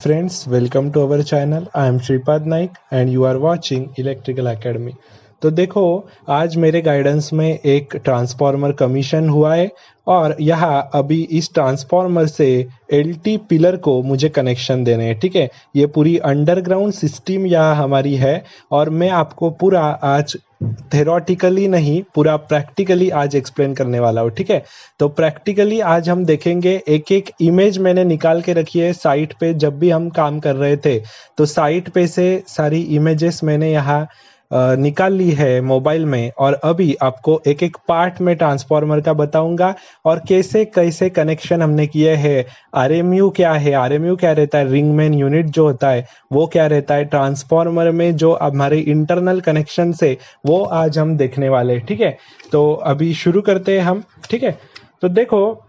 Friends, welcome to our channel. I am Shripad Naik and you are watching Electrical Academy. तो देखो, आज मेरे guidance में एक ट्रांसफार्मर कमीशन हुआ है और यहाँ अभी इस ट्रांसफार्मर से एलटी पिलर को मुझे कनेक्शन देने हैं। ठीक है, ये पूरी अंडरग्राउंड सिस्टम यहाँ हमारी है और मैं आपको पूरा आज थेरोटिकली नहीं, पूरा प्रैक्टिकली आज एक्सप्लेन करने वाला हूँ। ठीक है, तो प्रैक्टिकली आज हम देखेंगे। एक एक इमेज मैंने निकाल के रखी है साइट पे। जब भी हम काम कर रहे थे तो साइट पे से सारी इमेजेस मैंने यहाँ निकाल ली है मोबाइल में और अभी आपको एक एक पार्ट में ट्रांसफार्मर का बताऊंगा और कैसे कैसे कनेक्शन हमने किए हैं। आरएमयू क्या है, आरएमयू क्या रहता है, रिंग मेन यूनिट जो होता है वो क्या रहता है, ट्रांसफार्मर में जो हमारे इंटरनल कनेक्शन से वो आज हम देखने वाले हैं। ठीक है, तो अभी शुरू करते हैं हम। ठीक है, तो देखो,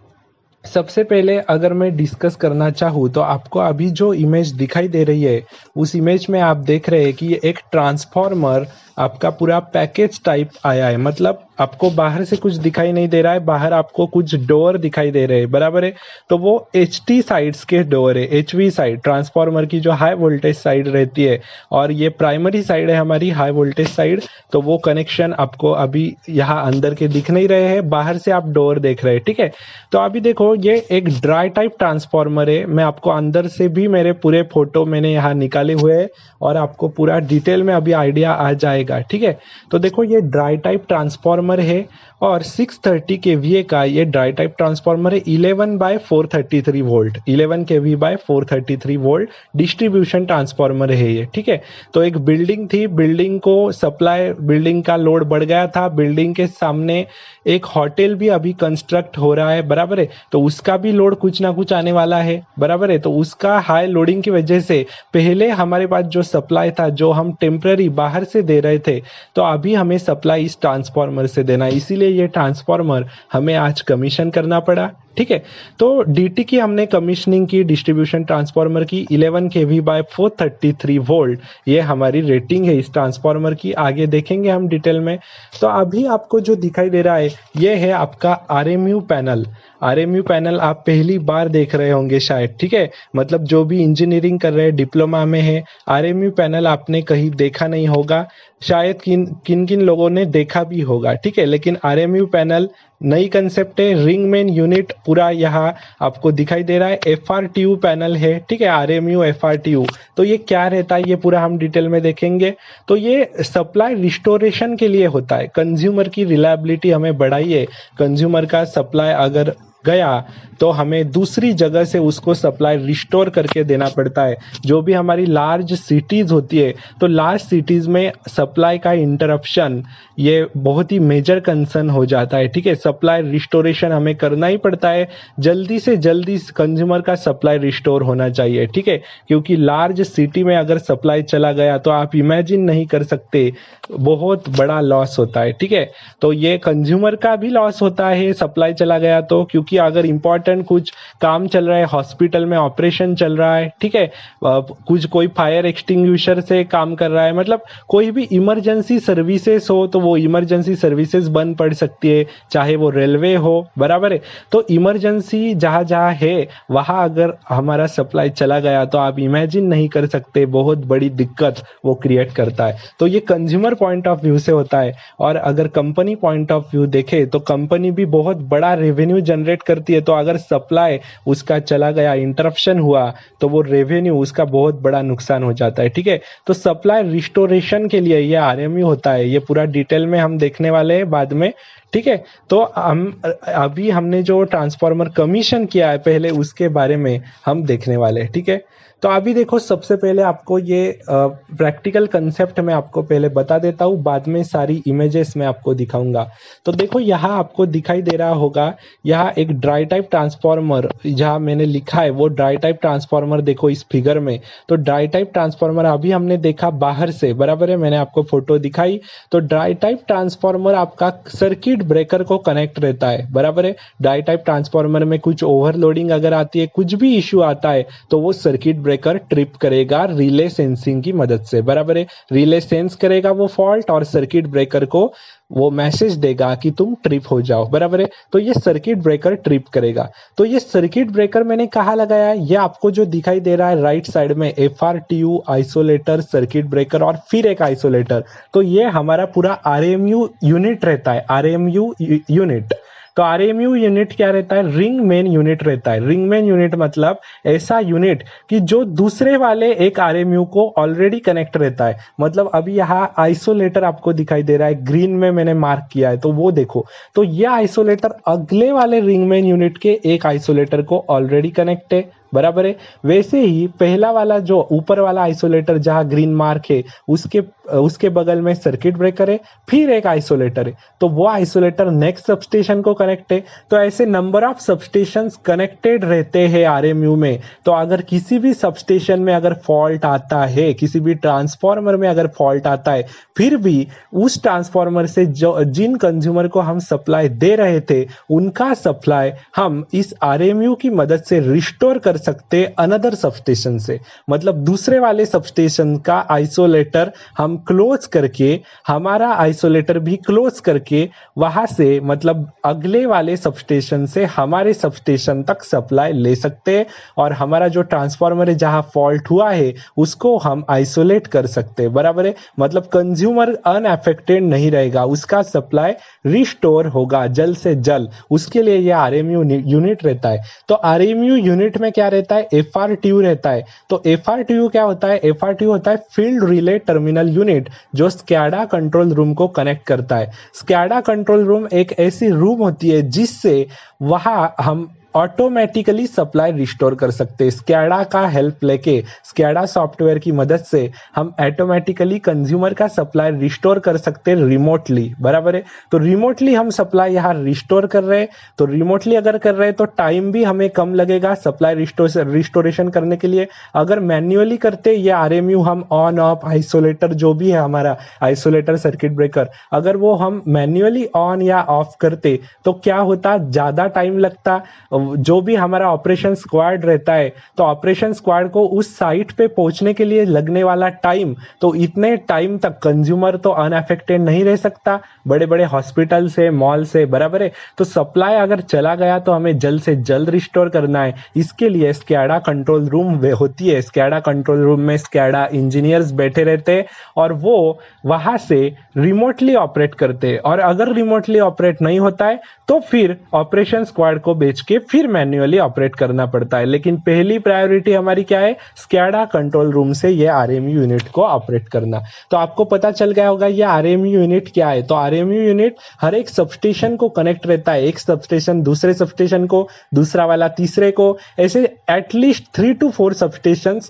सबसे पहले अगर मैं डिस्कस करना चाहूँ तो आपको अभी जो इमेज दिखाई दे रही है उस इमेज में आप देख रहे हैं कि ये एक ट्रांसफार्मर आपका पूरा पैकेज टाइप आया है। मतलब आपको बाहर से कुछ दिखाई नहीं दे रहा है, बाहर आपको कुछ डोर दिखाई दे रहे हैं, बराबर है। तो वो एचटी साइड्स के डोर है, एचवी साइड ट्रांसफार्मर की जो हाई वोल्टेज साइड रहती है और ये प्राइमरी साइड है हमारी हाई वोल्टेज साइड। तो वो कनेक्शन आपको अभी यहाँ अंदर के दिख नहीं रहे हैं, बाहर से आप डोर देख रहे हैं। ठीक है, तो अभी देखो, ये एक ड्राई टाइप ट्रांसफार्मर है। मैं आपको अंदर से भी मेरे पूरे फोटो मैंने यहाँ निकाले हुए हैं और आपको पूरा डिटेल में अभी आइडिया आ जाएगा। ठीक है, तो देखो, ये ड्राई टाइप ट्रांसफार्मर है और 630 केवीए का ये ड्राई टाइप ट्रांसफार्मर है। 11/433 volt, 11 kV/433 volt distribution transformer है ये। ठीक है, तो एक बिल्डिंग थी, बिल्डिंग को सप्लाई, बिल्डिंग का लोड बढ़ गया था। बिल्डिंग के सामने एक होटल भी अभी कंस्ट्रक्ट हो रहा है, बराबर है। तो उसका भी लोड कुछ ना कुछ आने वाला है, बराबर है। तो उसका हाई लोडिंग की वजह से पहले हमारे पास जो सप्लाई था, जो हम टेम्पररी बाहर से दे रहे थे, तो अभी हमें सप्लाई इस ट्रांसफार्मर से देना है। इसीलिए ये ट्रांसफार्मर हमें आज कमीशन करना पड़ा। ठीक है, तो डीटी की हमने कमीशनिंग की, डिस्ट्रीब्यूशन ट्रांसफार्मर की 11 kV/433 वोल्ट, ये हमारी रेटिंग है इस ट्रांसफार्मर की। आगे देखेंगे हम डिटेल में। तो अभी आपको जो दिखाई दे रहा है ये है आपका आरएमयू पैनल। आरएमयू पैनल आप पहली बार देख रहे होंगे शायद। ठीक है, मतलब जो भी इंजीनियरिंग कर रहे हैं, डिप्लोमा में है, आरएमयू पैनल आपने कहीं देखा नहीं होगा। शायद किन किन लोगों ने देखा भी होगा। ठीक है, लेकिन आरएमयू पैनल नई कंसेप्ट है। रिंग मेन यूनिट पूरा यहाँ आपको दिखाई दे रहा है। एफआरटीयू पैनल है। ठीक है, आरएमयू एफआरटीयू, तो ये क्या रहता है ये पूरा हम डिटेल में देखेंगे। तो ये सप्लाई रिस्टोरेशन के लिए होता है। कंज्यूमर की रिलायबिलिटी हमें बढ़ाइए, कंज्यूमर का सप्लाई अगर गया तो हमें दूसरी जगह से उसको सप्लाई रिस्टोर करके देना पड़ता है। जो भी हमारी लार्ज सिटीज होती है, तो लार्ज सिटीज में सप्लाई का इंटरप्शन ये बहुत ही मेजर कंसर्न हो जाता है। ठीक है, सप्लाई रिस्टोरेशन हमें करना ही पड़ता है। जल्दी से जल्दी कंज्यूमर का सप्लाई रिस्टोर होना चाहिए। ठीक है, क्योंकि लार्ज सिटी में अगर सप्लाई चला गया तो आप इमेजिन नहीं कर सकते, बहुत बड़ा लॉस होता है। ठीक है, तो ये कंज्यूमर का भी लॉस होता है सप्लाई चला गया तो, क्योंकि अगर इंपॉर्टेंट कुछ काम चल रहा है, हॉस्पिटल में ऑपरेशन चल रहा है, ठीक है, कुछ कोई फायर एक्सटिंग्विशर से काम कर रहा है, मतलब कोई भी इमरजेंसी सर्विसेज हो तो वो इमरजेंसी सर्विसेज बंद पड़ सकती है, चाहे वो रेलवे हो, बराबर है। तो इमरजेंसी जहां जहां है वहां अगर हमारा सप्लाई चला गया तो आप इमेजिन नहीं कर सकते, बहुत बड़ी दिक्कत वो क्रिएट करता है। तो ये कंज्यूमर पॉइंट ऑफ व्यू से होता है। और अगर कंपनी पॉइंट ऑफ व्यू देखे तो कंपनी भी बहुत बड़ा रेवेन्यू जनरेट करती है। तो अगर सप्लाई उसका चला गया, इंटरप्शन हुआ, तो वो रेवेन्यू उसका बहुत बड़ा नुकसान हो जाता है। ठीक है, तो सप्लाई रिस्टोरेशन के लिए ये आरएमयू होता है। ये पूरा डिटेल में हम देखने वाले हैं बाद में। ठीक है, तो हम अभी हमने जो ट्रांसफार्मर कमीशन किया है पहले उसके बारे में हम देखने वाले हैं। ठीक है, तो अभी देखो, सबसे पहले आपको ये प्रैक्टिकल कंसेप्ट में आपको पहले बता देता हूँ, बाद में सारी इमेजेस में आपको दिखाऊंगा। तो देखो, यहाँ आपको दिखाई दे रहा होगा, यहाँ एक ड्राई टाइप ट्रांसफार्मर जहाँ मैंने लिखा है वो ड्राई टाइप ट्रांसफार्मर देखो इस फिगर में। तो ड्राई टाइप ट्रांसफार्मर अभी हमने देखा बाहर से, बराबर है, मैंने आपको फोटो दिखाई। तो ड्राई टाइप ट्रांसफार्मर आपका सर्किट ब्रेकर को कनेक्ट रहता है, बराबर है। ड्राई टाइप ट्रांसफार्मर में कुछ ओवरलोडिंग अगर आती है, कुछ भी इश्यू आता है, तो वो सर्किट ब्रेकर ट्रिप करेगा रिले सेंसिंग की मदद से, बराबर है। रिले सेंस करेगा वो फॉल्ट और सर्किट ब्रेकर को वो मैसेज देगा कि तुम ट्रिप हो जाओ, बराबर है। तो ये सर्किट ब्रेकर ट्रिप करेगा। तो ये सर्किट ब्रेकर मैंने कहाँ लगाया है, ये आपको जो दिखाई दे रहा है राइट साइड में, FRTU आइसोलेटर, सर्किट ब्रेकर और फिर एक आइसोलेटर। तो ये हमारा पूरा RMU यूनिट रहता है, RMU यूनिट। तो RMU यूनिट क्या रहता है, रिंग मेन यूनिट रहता है। रिंग मेन यूनिट मतलब ऐसा यूनिट कि जो दूसरे वाले एक RMU को ऑलरेडी कनेक्ट रहता है। मतलब अभी यहाँ आइसोलेटर आपको दिखाई दे रहा है, ग्रीन में मैंने मार्क किया है, तो वो देखो। तो यह आइसोलेटर अगले वाले रिंग मेन यूनिट के एक आइसोलेटर को ऑलरेडी कनेक्ट है, बराबर है। वैसे ही पहला वाला जो ऊपर वाला आइसोलेटर जहां ग्रीन मार्क है, उसके बगल में सर्किट ब्रेकर है, फिर एक आइसोलेटर है। तो वो आइसोलेटर नेक्स्ट सबस्टेशन को कनेक्ट है। तो ऐसे नंबर ऑफ सबस्टेशंस कनेक्टेड रहते हैं RMU में। तो अगर किसी भी सबस्टेशन में अगर फॉल्ट आता है, किसी भी ट्रांसफार्मर में अगर फॉल्ट आता है, फिर भी उस ट्रांसफार्मर से जो जिन कंज्यूमर को हम सप्लाई दे रहे थे, उनका सप्लाई हम इस RMU की मदद से रिस्टोर कर सकते अनदर सबस्टेशन से। मतलब दूसरे वाले सबस्टेशन का आइसोलेटर हम क्लोज करके, हमारा आइसोलेटर भी क्लोज करके, वहां से मतलब अगले वाले सबस्टेशन से हमारे सबस्टेशन तक सप्लाई ले सकते हैं। और हमारा जो ट्रांसफार्मर है जहां फॉल्ट हुआ है, उसको हम आइसोलेट कर सकते हैं, बराबर है। मतलब कंज्यूमर अनअफेक्टेड नहीं रहेगा, उसका सप्लाई रिस्टोर होगा जल्द से जल्द। उसके लिए यह RMU यूनिट रहता है। तो RMU यूनिट में क्या रहता है, FRTU रहता है। तो FRTU क्या होता है, FRTU होता है फील्ड रिले टर्मिनल यूनिट, जो स्कैडा कंट्रोल रूम को कनेक्ट करता है। स्कैडा कंट्रोल रूम एक ऐसी रूम होती है जिससे वहां हम ऑटोमेटिकली सप्लाई रिस्टोर कर सकते हैं। स्कैडा का हेल्प लेके, स्कैडा सॉफ्टवेयर की मदद से हम ऑटोमेटिकली कंज्यूमर का सप्लाई रिस्टोर कर सकते हैं रिमोटली, बराबर है। तो रिमोटली हम सप्लाई यहाँ रिस्टोर कर रहे हैं। तो रिमोटली अगर कर रहे हैं तो टाइम भी हमें कम लगेगा सप्लाई रिस्टोरेशन करने के लिए। अगर मैन्युअली करते, ये RMU हम ऑन ऑफ आइसोलेटर जो भी है हमारा आइसोलेटर सर्किट ब्रेकर, अगर वो हम मैन्युअली ऑन या ऑफ करते तो क्या होता, ज्यादा टाइम लगता। जो भी हमारा ऑपरेशन स्क्वाड रहता है, तो ऑपरेशन स्क्वाड को उस साइट पे पहुंचने के लिए लगने वाला टाइम, तो इतने टाइम तक कंज्यूमर तो अनअफेक्टेड नहीं रह सकता बड़े बड़े हॉस्पिटल से, मॉल से, बराबर है। तो सप्लाई अगर चला गया तो हमें जल्द से जल्द रिस्टोर करना है। इसके लिए स्कैडा कंट्रोल रूम होती है। स्कैडा कंट्रोल रूम में स्कैडा इंजीनियर्स बैठे रहते हैं और वो वहां से रिमोटली ऑपरेट करते हैं। और अगर रिमोटली ऑपरेट नहीं होता है तो फिर ऑपरेशन स्क्वाड को बेच के फिर मैन्युअली ऑपरेट करना पड़ता है। लेकिन पहली प्रायोरिटी हमारी क्या है, स्कैडा कंट्रोल रूम से ये RMU यूनिट को ऑपरेट करना। तो आपको पता चल गया होगा ये RMU यूनिट क्या है। तो RMU यूनिट हर एक सबस्टेशन को कनेक्ट रहता है, एक सबस्टेशन दूसरे सबस्टेशन को, दूसरा वाला तीसरे को, ऐसे एटलीस्ट 3 to 4 सबस्टेशन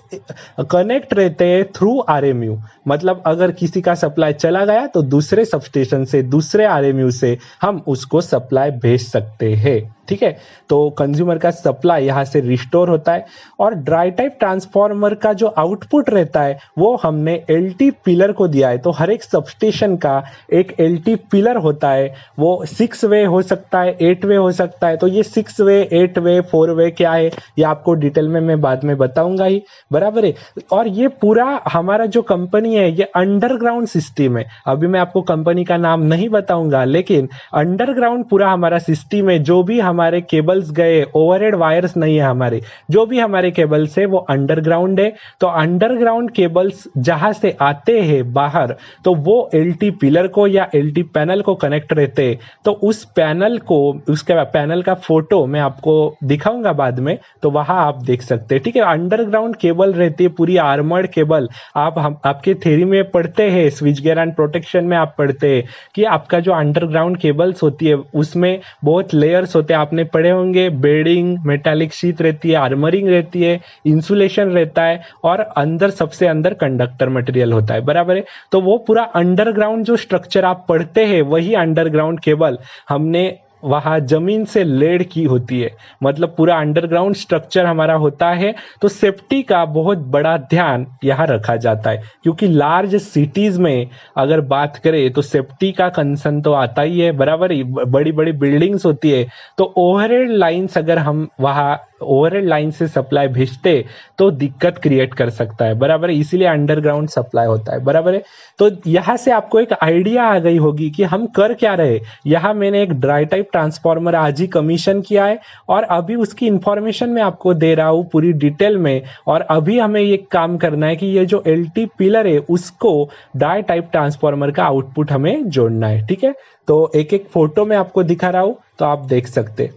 कनेक्ट रहते हैं थ्रू RMU। मतलब अगर किसी का सप्लाई चला गया तो दूसरे सबस्टेशन से, दूसरे RMU से हम उसको सप्लाई भेज सकते हैं, ठीक है। तो कंज्यूमर का सप्लाई यहां से रिस्टोर होता है। और ड्राई टाइप ट्रांसफार्मर का जो आउटपुट रहता है वो हमने LT पिलर को दिया है। तो हर एक सबस्टेशन का एक LT पिलर होता है। वो 6 वे हो सकता है, 8 वे हो सकता है। तो ये 6 वे, 8 वे, 4 वे क्या है, ये आपको डिटेल में मैं बाद में बताऊंगा ही, बराबर है। और ये पूरा हमारा जो कंपनी है ये अंडरग्राउंड सिस्टम है। अभी मैं आपको कंपनी का नाम नहीं बताऊंगा, लेकिन अंडरग्राउंड पूरा हमारा सिस्टम है। जो भी हमारे केबल्स गए, ओवरहेड वायर्स नहीं है हमारे, जो भी हमारे केबल्स है वो अंडरग्राउंड है। तो अंडरग्राउंड केबल्स जहां से आते हैं बाहर, तो वो LT पिलर को या LT पैनल को कनेक्ट रहते हैं। तो उस पैनल को, उसके पैनल का फोटो मैं आपको दिखाऊंगा बाद में, तो वहां आप देख सकते हैं, ठीक है। अंडरग्राउंड केबल रहती है, पूरी आर्मर्ड केबल। आपके थ्योरी में पढ़ते हैं, स्विच गियर एंड प्रोटेक्शन में आप पढ़ते हैं कि आपका जो अंडरग्राउंड केबल्स होती है उसमें बहुत लेयर्स होते हैं, आपने पढ़े होंगे। बेडिंग, मेटालिक शीट रहती है, आर्मरिंग रहती है, इंसुलेशन रहता है और अंदर, सबसे अंदर कंडक्टर मटेरियल होता है, बराबर है। तो वो पूरा अंडरग्राउंड जो स्ट्रक्चर आप पढ़ते हैं, वही अंडरग्राउंड केबल हमने वहां जमीन से लेड की होती है। मतलब पूरा अंडरग्राउंड स्ट्रक्चर हमारा होता है। तो सेफ्टी का बहुत बड़ा ध्यान यहाँ रखा जाता है, क्योंकि लार्ज सिटीज में अगर बात करें तो सेफ्टी का कंसर्न तो आता ही है, बराबर ही। बड़ी बड़ी बिल्डिंग्स होती है, तो ओवरहेड लाइंस अगर हम वहां ओवरहेड लाइन से सप्लाई भेजते तो दिक्कत क्रिएट कर सकता है, बराबर है, इसीलिए अंडरग्राउंड सप्लाई होता है, बराबर है। तो यहाँ से आपको एक आइडिया आ गई होगी कि हम कर क्या रहे। यहाँ मैंने एक ड्राई टाइप ट्रांसफार्मर आज ही कमीशन किया है और अभी उसकी इंफॉर्मेशन मैं आपको दे रहा हूँ पूरी डिटेल में। और अभी हमें ये काम करना है कि ये जो एलटी पिलर है उसको ड्राई टाइप ट्रांसफार्मर का आउटपुट हमें जोड़ना है, ठीक है। तो एक एक फोटो में आपको दिखा रहा हूं तो आप देख सकते।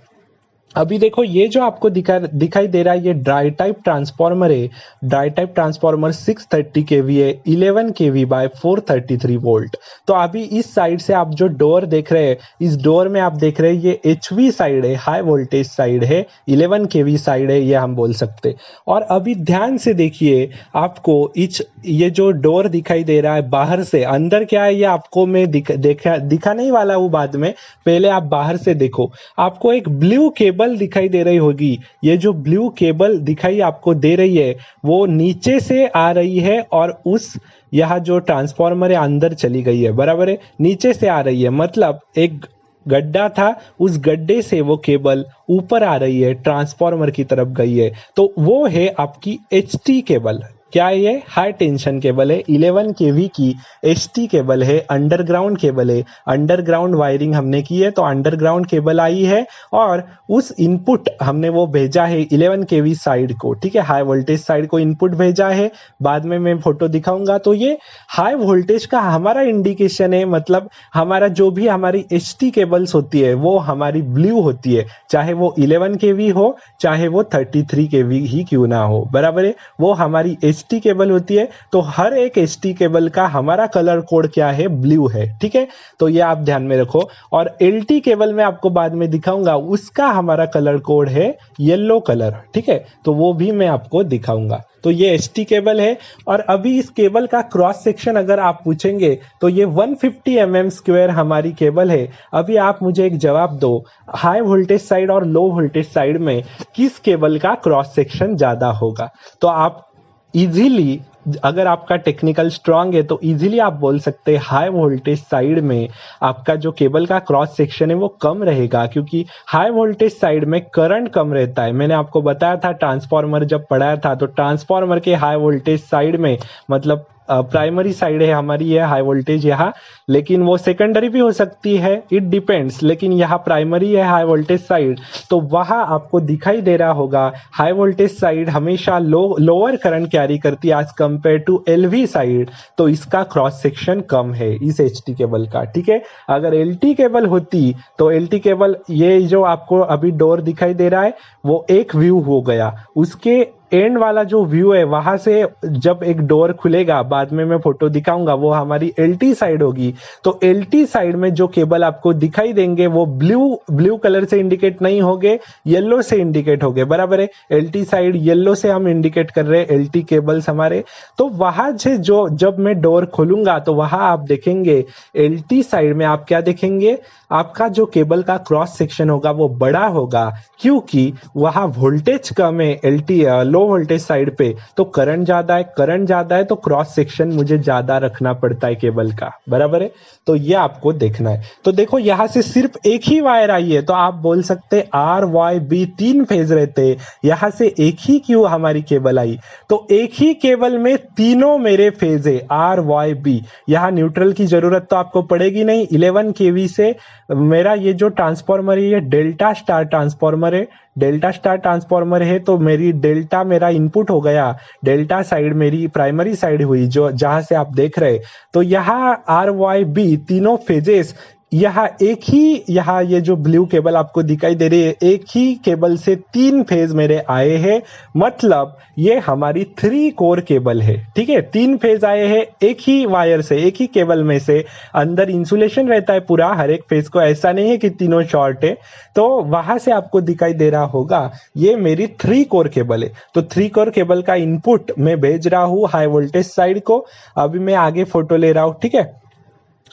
अभी देखो ये जो आपको दिखाई दे रहा है ये ड्राई टाइप ट्रांसफार्मर है। ड्राई टाइप ट्रांसफार्मर 630 kV है, 11 kV बाय 433 वोल्ट। तो अभी इस साइड से आप जो डोर देख रहे हैं, इस डोर में आप देख रहे हैं ये HV साइड है, हाई वोल्टेज साइड है, 11 kV साइड है, ये हम बोल सकते। और अभी ध्यान से देखिए, आपको ये जो डोर दिखाई दे रहा है बाहर से, अंदर क्या है ये आपको मैं दिखा नहीं वाला हूँ बाद में, पहले आप बाहर से देखो। आपको एक ब्लू केबल दिखाई दे रही होगी। ये जो ब्लू केबल दिखाई आपको दे रही है वो नीचे से आ रही है और उस यह जो ट्रांसफार्मर है अंदर चली गई है, बराबर है, नीचे से आ रही है। मतलब एक गड्ढा था, उस गड्ढे से वो केबल ऊपर आ रही है, ट्रांसफार्मर की तरफ गई है। तो वो है आपकी HT केबल। क्या है ये? हाई टेंशन केबल है, 11 kV की HT केबल है, अंडरग्राउंड केबल है। अंडरग्राउंड वायरिंग हमने की है तो अंडरग्राउंड केबल आई है और उस इनपुट हमने वो भेजा है 11 kV साइड को, ठीक है, हाई वोल्टेज साइड को इनपुट भेजा है। बाद में मैं फोटो दिखाऊंगा। तो ये हाई वोल्टेज का हमारा इंडिकेशन है, मतलब हमारा जो भी हमारी HT केबल्स होती है वो हमारी ब्लू होती है, चाहे वो 11 kV हो चाहे वो 33 kV ही क्यों ना हो, बराबर है, वो हमारी HT केबल होती है। तो हर एक HT केबल का हमारा कलर कोड क्या है? ब्लू है, ठीक है। तो ये आप ध्यान में रखो। और LT केबल में आपको बाद में दिखाऊंगा, उसका हमारा कलर कोड है येलो कलर, ठीक है। तो वो भी मैं आपको दिखाऊंगा। तो ये HT केबल है। और अभी इस केबल का क्रॉस सेक्शन अगर आप पूछेंगे तो ये 150 mm स्क्वायर हमारी केबल है। अभी आप मुझे एक जवाब दो, हाई वोल्टेज साइड और लो वोल्टेज साइड में किस केबल का क्रॉस सेक्शन ज्यादा होगा? तो आप इजीली, अगर आपका टेक्निकल स्ट्रांग है तो इजीली आप बोल सकते हैं हाई वोल्टेज साइड में आपका जो केबल का क्रॉस सेक्शन है वो कम रहेगा, क्योंकि हाई वोल्टेज साइड में करंट कम रहता है। मैंने आपको बताया था ट्रांसफार्मर जब पढ़ाया था, तो ट्रांसफार्मर के हाई वोल्टेज साइड में, मतलब प्राइमरी साइड है हमारी ये हाई वोल्टेज यहाँ, लेकिन वो सेकेंडरी भी हो सकती है, इट डिपेंड्स, लेकिन यहाँ प्राइमरी है हाई वोल्टेज साइड। तो वहाँ आपको दिखाई दे रहा होगा हाई वोल्टेज साइड हमेशा लोअर करंट कैरी करती है as compare to LV side. तो इसका क्रॉस सेक्शन कम है इस HT केबल का, ठीक है। अगर LT केबल होती तो LT केबल, ये जो आपको अभी डोर दिखाई दे रहा है वो एक व्यू हो गया, उसके एंड वाला जो व्यू है वहां से जब एक डोर खुलेगा, बाद में मैं फोटो दिखाऊंगा, वो हमारी LT साइड होगी। तो LT साइड में जो केबल आपको दिखाई देंगे वो ब्लू कलर से इंडिकेट नहीं होंगे, येलो से इंडिकेट होंगे, बराबर है। LT साइड येलो से हम इंडिकेट कर रहे हैं LT केबल्स हमारे। तो वहां से जो जब मैं डोर खोलूंगा तो वहां आप देखेंगे LT साइड में आप क्या देखेंगे, आपका जो केबल का क्रॉस सेक्शन होगा वो बड़ा होगा, क्योंकि वहां वोल्टेज कम है LT लो वोल्टेज साइड पे, तो करंट ज्यादा है तो क्रॉस सेक्शन मुझे ज्यादा रखना पड़ता है केबल का, बराबर है। तो ये आपको देखना है। तो देखो यहां से सिर्फ एक ही वायर आई है, तो आप बोल सकते RYB 3 फेज रहते हैं, यहां से एक ही क्यों हमारी केबल आई? तो एक ही केबल में तीनों मेरे फेज है RYB। यहाँ न्यूट्रल की जरूरत तो आपको पड़ेगी नहीं। 11 kV से मेरा ये जो ट्रांसफार्मर है ये डेल्टा स्टार ट्रांसफार्मर है। डेल्टा स्टार ट्रांसफार्मर है तो मेरी डेल्टा मेरा इनपुट हो गया, डेल्टा साइड मेरी प्राइमरी साइड हुई जो जहां से आप देख रहे। तो यहाँ RYB तीनों फेजेस, यहाँ एक ही, यहाँ ये जो ब्लू केबल आपको दिखाई दे रही है, एक ही केबल से 3 फेज मेरे आए हैं, मतलब ये हमारी 3 कोर केबल है, ठीक है। 3 फेज आए हैं एक ही वायर से, एक ही केबल में से। अंदर इंसुलेशन रहता है पूरा हर एक फेज को, ऐसा नहीं है कि तीनों शॉर्ट है। तो वहां से आपको दिखाई दे रहा होगा ये मेरी 3 कोर केबल है। तो 3 कोर केबल का इनपुट मैं भेज रहा हूँ हाई वोल्टेज साइड को। अभी मैं आगे फोटो ले रहा हूँ, ठीक है।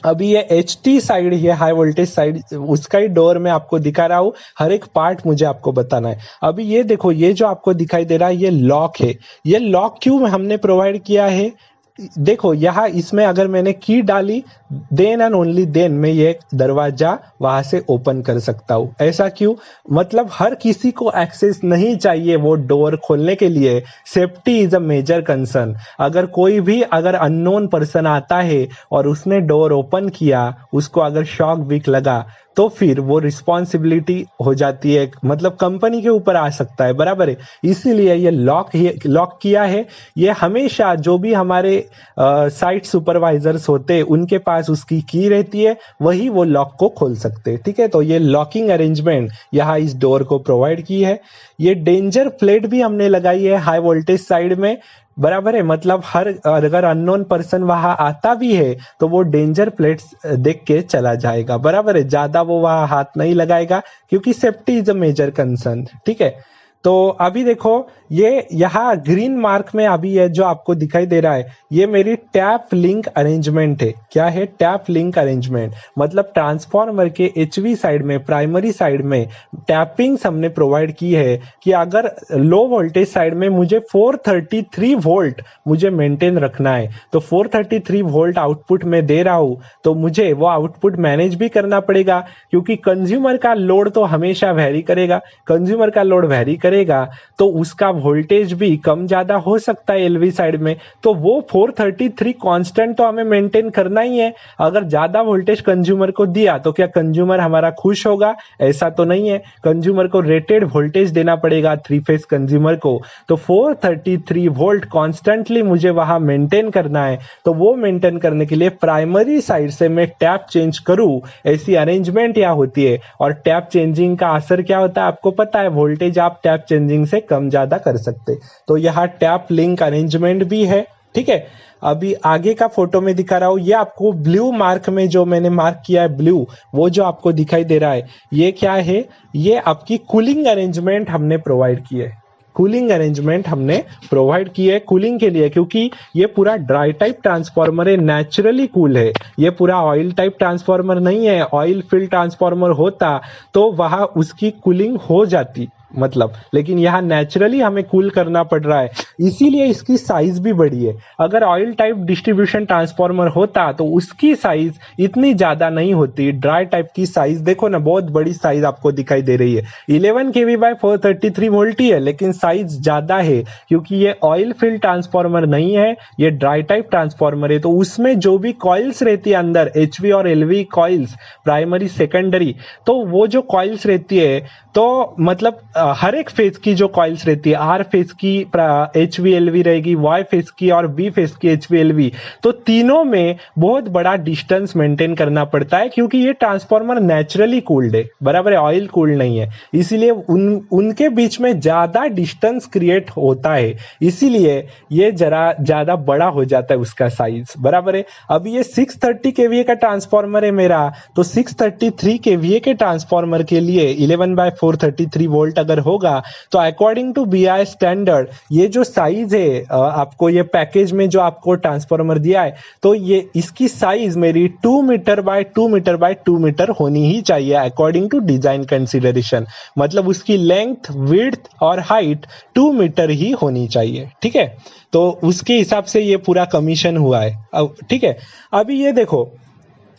अभी ये HT साइड, ये हाई वोल्टेज साइड, उसका ही डोर मैं आपको दिखा रहा हूँ, हर एक पार्ट मुझे आपको बताना है। अभी ये देखो, ये जो आपको दिखाई दे रहा है ये लॉक है। ये लॉक क्यों हमने प्रोवाइड किया है? देखो यहाँ इसमें अगर मैंने की डाली, देन एंड ओनली देन मैं ये दरवाजा वहां से ओपन कर सकता हूँ। ऐसा क्यों? मतलब हर किसी को एक्सेस नहीं चाहिए वो डोर खोलने के लिए। Safety is a major concern. अगर अननोन पर्सन आता है और उसने डोर ओपन किया, उसको अगर शॉक वीक लगा, तो फिर वो रिस्पॉन्सिबिलिटी हो जाती है, मतलब कंपनी के ऊपर आ सकता है, बराबर है। इसीलिए ये लॉक किया है। ये हमेशा जो भी हमारे साइट सुपरवाइजर्स होते हैं उनके पास उसकी की रहती है, वही वो लॉक को खोल सकते हैं। ठीक है, तो ये लॉकिंग अरेंजमेंट यहाँ इस डोर को प्रोवाइड की है। ये डेंजर प्लेट भी हमने लगाई है हाई वोल्टेज साइड में, बराबर है। मतलब अगर अननोन पर्सन वहां आता भी है तो वो डेंजर प्लेट्स देख के चला जाएगा, बराबर है। ज्यादा वो वहां हाथ नहीं लगाएगा क्योंकि safety is a major concern. ठीक है, तो अभी देखो ये यहाँ ग्रीन मार्क में अभी ये जो आपको दिखाई दे रहा है, ये मेरी टैप लिंक अरेंजमेंट है। क्या है? Tap link arrangement. मतलब ट्रांसफॉर्मर के एचवी साइड में, प्राइमरी साइड में टैपिंग्स हमने प्रोवाइड की है कि अगर लो वोल्टेज साइड में मुझे 433 वोल्ट मुझे मेंटेन रखना है, तो 433 वोल्ट आउटपुट में दे रहा हूं, तो मुझे वो आउटपुट मैनेज भी करना पड़ेगा, क्योंकि कंज्यूमर का लोड तो हमेशा वेरी करेगा। कंज्यूमर का लोड वेरी करेगा तो उसका वोल्टेज भी कम ज्यादा हो सकता है एलवी साइड में। तो वो 433 कांस्टेंट तो हमें मेंटेन करना ही है। अगर ज्यादा वोल्टेज कंज्यूमर को दिया तो क्या कंज्यूमर हमारा खुश होगा? ऐसा तो नहीं है। कंज्यूमर को रेटेड वोल्टेज देना पड़ेगा, थ्री फेज कंज्यूमर को। तो 433 वोल्ट कॉन्स्टेंटली मुझे वहां मेंटेन करना है। तो वो मेंटेन करने के लिए प्राइमरी साइड से मैं टैप चेंज करूं, ऐसी अरेंजमेंट यहाँ होती है। और टैप चेंजिंग का असर क्या होता है आपको पता है, वोल्टेज आप टैप चेंजिंग से कम ज्यादा कर सकते। तो यहाँ टैप लिंक अरेंजमेंट भी है। ठीक है, अभी आगे का फोटो में दिखा रहा हूं, ये आपको ब्लू मार्क में जो मैंने मार्क किया है ब्लू, वो जो आपको दिखाई दे रहा है, ये क्या है? ये आपकी कूलिंग अरेंजमेंट हमने प्रोवाइड की है। कूलिंग अरेंजमेंट हमने प्रोवाइड की है कूलिंग के लिए, क्योंकि ये पूरा ड्राई टाइप ट्रांसफार्मर है, नेचुरली कूल है। ये पूरा ऑयल टाइप ट्रांसफार्मर नहीं है। ऑयल फिल्ड ट्रांसफार्मर होता तो वहां उसकी कूलिंग हो जाती, मतलब, लेकिन यहाँ नेचुरली हमें कूल करना पड़ रहा है, इसीलिए इसकी साइज भी बड़ी है। अगर ऑयल टाइप डिस्ट्रीब्यूशन ट्रांसफार्मर होता तो उसकी साइज इतनी ज्यादा नहीं होती। ड्राई टाइप की साइज देखो ना, बहुत बड़ी साइज आपको दिखाई दे रही है। 11 kV बाय 433 वोल्ट ही है, लेकिन साइज ज्यादा है क्योंकि ये ऑयल फील्ड ट्रांसफार्मर नहीं है, ये ड्राई टाइप ट्रांसफार्मर है। तो उसमें जो भी कॉइल्स रहती है अंदर, एचवी और एलवी कॉइल्स, प्राइमरी सेकेंडरी, तो वो जो कॉइल्स रहती है, तो मतलब हर एक फेज की जो कॉइल्स रहती है, आर फेज की एचवीएलवी रहेगी, वाई फेज की और बी फेज की एचवीएलवी, तो तीनों में बहुत बड़ा डिस्टेंस मेंटेन करना पड़ता है, क्योंकि ये ट्रांसफार्मर नेचुरली कूल्ड है, बराबर है, ऑयल कूल्ड नहीं है। इसीलिए उनके बीच में ज्यादा डिस्टेंस क्रिएट होता है, इसीलिए ये जरा ज्यादा बड़ा हो जाता है उसका साइज, बराबर है। अब ये 630 केवीए का ट्रांसफार्मर है मेरा, तो 633 केवीए के ट्रांसफार्मर के लिए 11/433 वोल्ट अगर होगा, तो अकॉर्डिंग टू बीआई स्टैंडर्ड ये जो साइज है, आपको ये पैकेज में जो आपको ट्रांसफार्मर दिया है, तो ये इसकी साइज मेरी 2 metre by 2 metre by 2 metre होनी ही चाहिए अकॉर्डिंग टू डिजाइन कंसिडरेशन। मतलब उसकी लेंथ, विड्थ और हाइट 2 मीटर ही होनी चाहिए। ठीक है, तो उसके हिसाब से ये पूरा कमीशन हुआ है। अब ठीक है, अभी ये देखो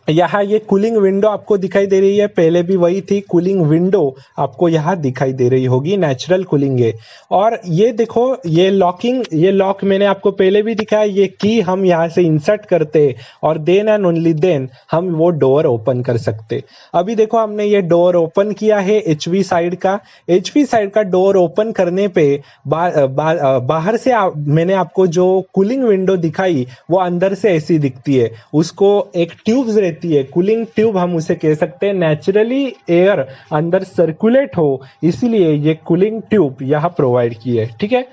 यहाँ ये कूलिंग विंडो आपको दिखाई दे रही है, पहले भी वही थी। कूलिंग विंडो आपको यहाँ दिखाई दे रही होगी, नेचुरल कूलिंग है। और ये देखो ये लॉक मैंने आपको पहले भी दिखाया, ये की हम यहाँ से इंसर्ट करते और देन एंड ओनली देन हम वो डोर ओपन कर सकते। अभी देखो हमने ये डोर ओपन किया है एचवी साइड का डोर ओपन करने पे बाहर से मैंने आपको जो कूलिंग विंडो दिखाई वो अंदर से ऐसी दिखती है। उसको एक ट्यूब्स रहती है, कूलिंग ट्यूब हम उसे कह सकते हैं, नेचुरली एयर अंदर सर्कुलेट हो, इसीलिए ये कूलिंग ट्यूब यहाँ प्रोवाइड की है। ठीक है,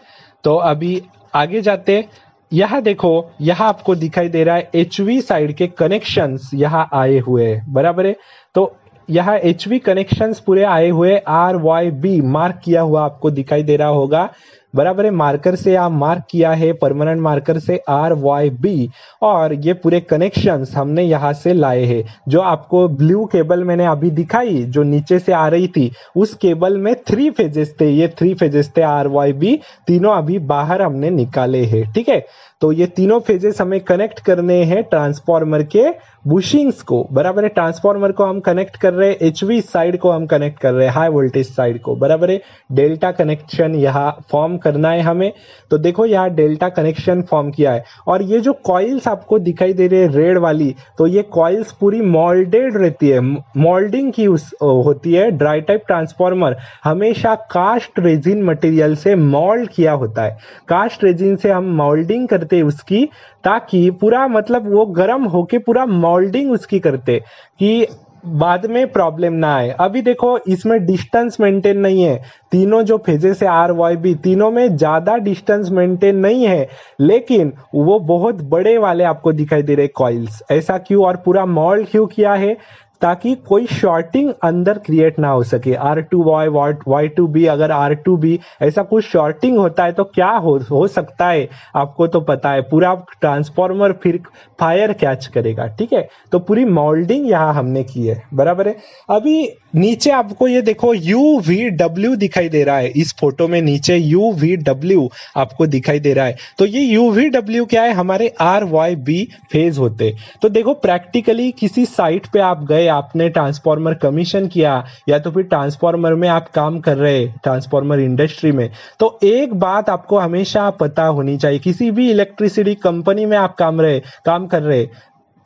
तो अभी आगे जाते। यहाँ देखो, यहाँ आपको दिखाई दे रहा है एचवी साइड के कनेक्शंस यहाँ आए हुए हैं, बराबर है। तो यहाँ एचवी कनेक्शंस पूरे आए हुए, RYB मार्क किया हुआ आपको दिखाई दे रहा होगा। बराबर है। मार्कर से यहाँ मार्क किया है, परमानेंट मार्कर से RYB, और ये पूरे कनेक्शंस हमने यहाँ से लाए हैं। जो आपको ब्लू केबल मैंने अभी दिखाई जो नीचे से आ रही थी, उस केबल में 3 फेजेस थे, ये 3 फेजेस थे RYB, तीनों अभी बाहर हमने निकाले हैं। ठीक है, तो ये तीनों फेजेस हमें कनेक्ट करने हैं ट्रांसफॉर्मर के बुशिंग्स को, बराबर है। ट्रांसफॉर्मर को हम कनेक्ट कर रहे हैं, एचवी साइड को हम कनेक्ट कर रहे हैं, हाई वोल्टेज साइड को, बराबर है। डेल्टा कनेक्शन यहाँ फॉर्म करना है हमें। तो देखो यहाँ डेल्टा कनेक्शन फॉर्म किया है, और ये जो कॉइल्स आपको दिखाई दे रही है रेड वाली, तो ये कॉइल्स पूरी मोल्डेड रहती है, मोल्डिंग की होती है। ड्राई टाइप ट्रांसफॉर्मर हमेशा कास्ट रेजिन मटेरियल से मोल्ड किया होता है। कास्ट रेजिन से हम मोल्डिंग करते हैं उसकी, ताकि पूरा मतलब वो गर्म होके पूरा मोल्डिंग उसकी करते कि बाद में प्रॉब्लम ना आए। अभी देखो इसमें डिस्टेंस मेंटेन नहीं है, तीनों जो फेजेस है RYB, तीनों में ज्यादा डिस्टेंस मेंटेन नहीं है, लेकिन वो बहुत बड़े वाले आपको दिखाई दे रहे कॉइल्स। ऐसा क्यों, और पूरा मोल्ड क्यों किया है, ताकि कोई शॉर्टिंग अंदर क्रिएट ना हो सके। R2Y Y2B, अगर R2B ऐसा कुछ शॉर्टिंग होता है तो क्या हो सकता है, आपको तो पता है, पूरा ट्रांसफॉर्मर फिर फायर कैच करेगा। ठीक है, तो पूरी मोल्डिंग यहाँ हमने की है, बराबर है। अभी नीचे आपको ये देखो UVW दिखाई दे रहा है, इस फोटो में नीचे UVW आपको दिखाई दे रहा है। तो ये UVW क्या है, हमारे RYB फेज होते। तो देखो प्रैक्टिकली किसी साइट पे आप गए, आपने ट्रांसफॉर्मर कमीशन किया, या तो फिर ट्रांसफॉर्मर में आप काम कर रहे, ट्रांसफॉर्मर इंडस्ट्री में, तो एक बात आपको हमेशा पता होनी चाहिए, किसी भी इलेक्ट्रिसिटी कंपनी में आप काम कर रहे,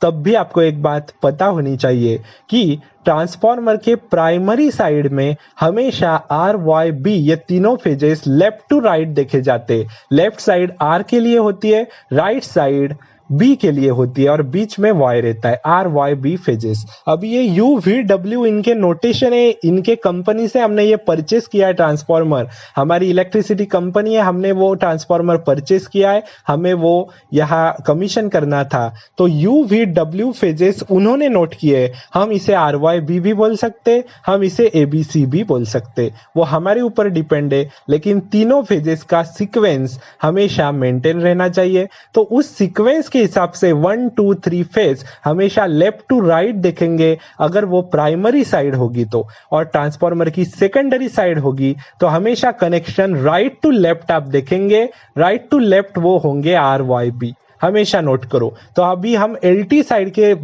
तब भी आपको एक बात पता होनी चाहिए कि ट्रांसफॉर्मर के प्राइमरी साइड में हमेशा RYB, ये तीनों फेजेस लेफ्ट टू राइट देखे जाते। लेफ्ट साइड R के लिए होती है, राइट साइड B के लिए होती है, और बीच में Y रहता है, RYB फेजेस। अब ये UVW इनके नोटेशन है, इनके कंपनी से हमने ये परचेस किया है ट्रांसफॉर्मर, हमारी इलेक्ट्रिसिटी कंपनी है, हमने वो ट्रांसफॉर्मर परचेस किया है, हमें वो यहाँ कमीशन करना था। तो UVW फेजेस उन्होंने नोट किए, हम इसे RYB भी बोल सकते, हम इसे ABC भी बोल सकते, वो हमारे ऊपर डिपेंड है, लेकिन तीनों फेजेस का सीक्वेंस हमेशा मेंटेन रहना चाहिए। तो उस सीक्वेंस के हिसाब से 1 2 3 फेज हमेशा लेफ्ट टू राइट देखेंगे, अगर वो प्राइमरी साइड होगी तो, और ट्रांसफॉर्मर की सेकेंडरी साइड होगी तो हमेशा कनेक्शन राइट टू लेफ्ट आप देखेंगे, राइट टू लेफ्ट वो होंगे RYB, हमेशा नोट करो। तो अभी हम LT साइड के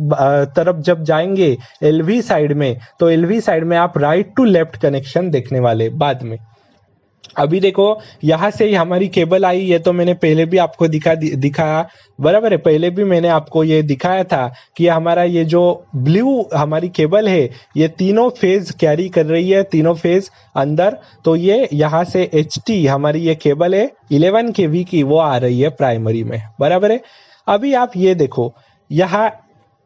तरफ जब जाएंगे, LV साइड में, तो LV साइड में आप राइट टू लेफ्ट कनेक्शन देखने वाले बाद में। अभी देखो यहां से ही हमारी केबल आई, ये तो मैंने पहले भी आपको दिखाया, बराबर है। पहले भी मैंने आपको ये दिखाया था कि हमारा ये जो ब्लू हमारी केबल है, ये तीनों फेज कैरी कर रही है, तीनों फेज अंदर। तो ये यहाँ से HT हमारी ये केबल है 11 kV की, वो आ रही है प्राइमरी में, बराबर है। अभी आप ये देखो, यहाँ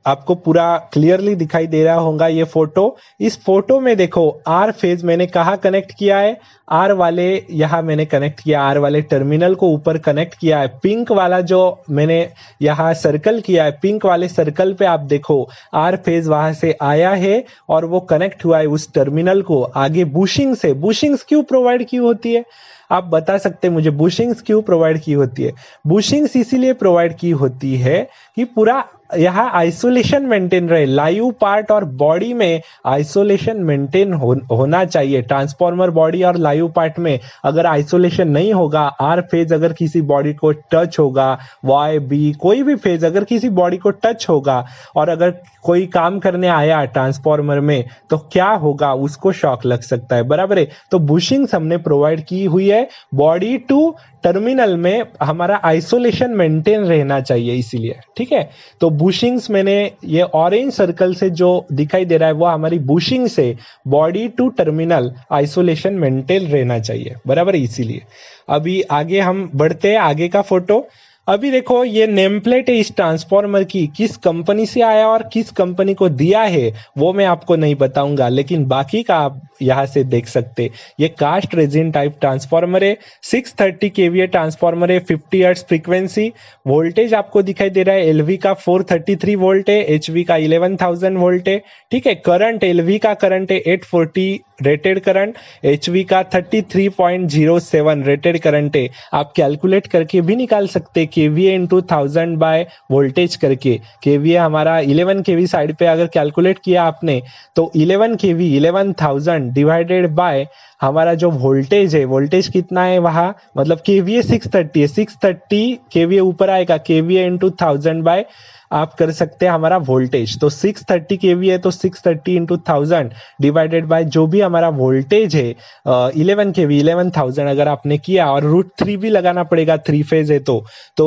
आपको पूरा क्लियरली दिखाई दे रहा होगा ये फोटो। इस फोटो में देखो R फेज मैंने कहा कनेक्ट किया है, R वाले यहाँ मैंने कनेक्ट किया, R वाले टर्मिनल को ऊपर कनेक्ट किया है। पिंक वाला जो मैंने यहाँ सर्कल किया है, पिंक वाले सर्कल पे आप देखो R फेज वहां से आया है और वो कनेक्ट हुआ है उस टर्मिनल को। आगे बुशिंग से, बुशिंग्स क्यों प्रोवाइड की होती है, आप बता सकते हैं मुझे, बुशिंग्स क्यों प्रोवाइड की होती है? बुशिंग्स इसीलिए प्रोवाइड की होती है कि पूरा यहाँ आइसोलेशन मेंटेन रहे, लाइव पार्ट और बॉडी में आइसोलेशन मेंटेन होना चाहिए। ट्रांसफॉर्मर बॉडी और लाइव पार्ट में अगर आइसोलेशन नहीं होगा, R फेज अगर किसी बॉडी को टच होगा, Y B कोई भी फेज अगर किसी बॉडी को टच होगा, और अगर कोई काम करने आया ट्रांसफॉर्मर में, तो क्या होगा, उसको शॉक लग सकता है, बराबर है। तो बुशिंग्स हमने प्रोवाइड की हुई है, बॉडी टू टर्मिनल में हमारा आइसोलेशन मेंटेन रहना चाहिए इसीलिए, ठीक है। तो बुशिंग्स मैंने ये ऑरेंज सर्कल से जो दिखाई दे रहा है वो हमारी बुशिंग से body to terminal isolation maintain रहना चाहिए, बराबर, इसीलिए। अभी आगे हम बढ़ते हैं, आगे का फोटो। अभी देखो ये नेम प्लेट है इस ट्रांसफॉर्मर की, किस कंपनी से आया और किस कंपनी को दिया है वो मैं आपको नहीं बताऊंगा, लेकिन बाकी का आप यहां से देख सकते। ये कास्ट रेजिन टाइप ट्रांसफॉर्मर है, 630 kVA ट्रांसफॉर्मर है, 50 हर्ट्ज फ्रीक्वेंसी। वोल्टेज आपको दिखाई दे रहा है, LV का 433 वोल्ट है, HV का 11,000 वोल्ट है, ठीक है। करंट, LV का करंट है 840 रेटेड करंट, HV का 33.07 रेटेड करंट है। आप कैलकुलेट करके भी निकाल सकते KVA इंटू 1000 बाय वोल्टेज करके। KVA हमारा 11 kV साइड पे अगर कैलकुलेट किया आपने तो 11 kV 11,000 डिवाइडेड बाय हमारा जो वोल्टेज है, वोल्टेज कितना है वहां, मतलब KVA 630 है, 630 KVA ऊपर आएगा, KVA इंटू 1000 बाय आप कर सकते हैं हमारा वोल्टेज। तो 630 kV है तो 630 इंटू 1000 डिवाइडेड बाय जो भी हमारा वोल्टेज है 11 kV 11,000 अगर आपने किया, और √3 भी लगाना पड़ेगा, 3 फेज है तो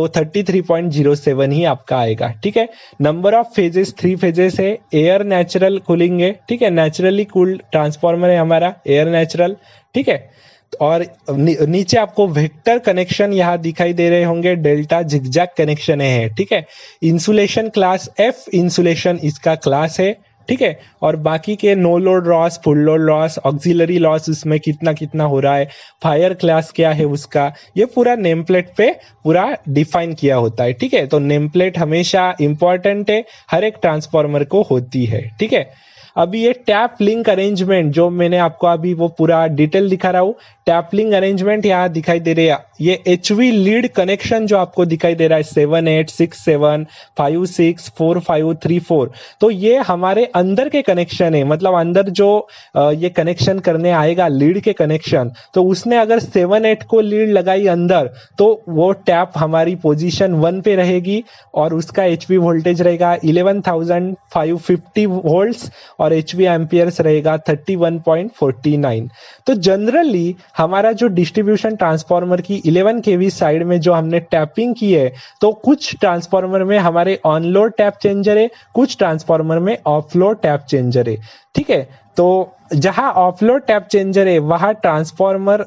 33.07 ही आपका आएगा। ठीक है, नंबर ऑफ फेजेस 3 फेजेस है, एयर नेचुरल कूलिंग है। ठीक है, नेचुरली कूल्ड ट्रांसफॉर्मर है हमारा, एयर नेचुरल। ठीक है, और नीचे आपको वेक्टर कनेक्शन यहाँ दिखाई दे रहे होंगे, डेल्टा जिगजैग कनेक्शन है। ठीक है, इंसुलेशन क्लास F इंसुलेशन इसका क्लास है। ठीक है, और बाकी के no load loss, full load loss, auxiliary loss इसमें कितना कितना हो रहा है, फायर क्लास क्या है उसका, ये पूरा नेम प्लेट पे पूरा डिफाइन किया होता है। ठीक है, तो नेम प्लेट हमेशा इंपॉर्टेंट है, हर एक ट्रांसफॉर्मर को होती है। ठीक है, अभी ये टैप लिंक अरेंजमेंट जो मैंने आपको अभी वो पूरा डिटेल दिखा रहा हूँ, टैप लिंक अरेंजमेंट यहाँ दिखाई दे रही है। ये HV लीड कनेक्शन जो आपको दिखाई दे रहा है 7 8 6 7 5 6 4 5 3 4, तो ये हमारे अंदर के कनेक्शन है, मतलब अंदर जो ये कनेक्शन करने आएगा लीड के कनेक्शन, तो उसने अगर 7 8 को लीड लगाई अंदर तो वो टैप हमारी पोजीशन 1 पे रहेगी और उसका HV वोल्टेज रहेगा 11,550 वोल्ट्स और HV एम्पियर्स रहेगा 31.49। तो जनरली हमारा जो डिस्ट्रीब्यूशन ट्रांसफार्मर की 11 kV साइड में जो हमने टैपिंग की है, तो कुछ ट्रांसफार्मर में हमारे ऑन लोड टैप चेंजर है, कुछ ट्रांसफार्मर में ऑफ लोड टैप चेंजर है। ठीक है, तो जहां ऑफ लोड टैप चेंजर है वहां ट्रांसफार्मर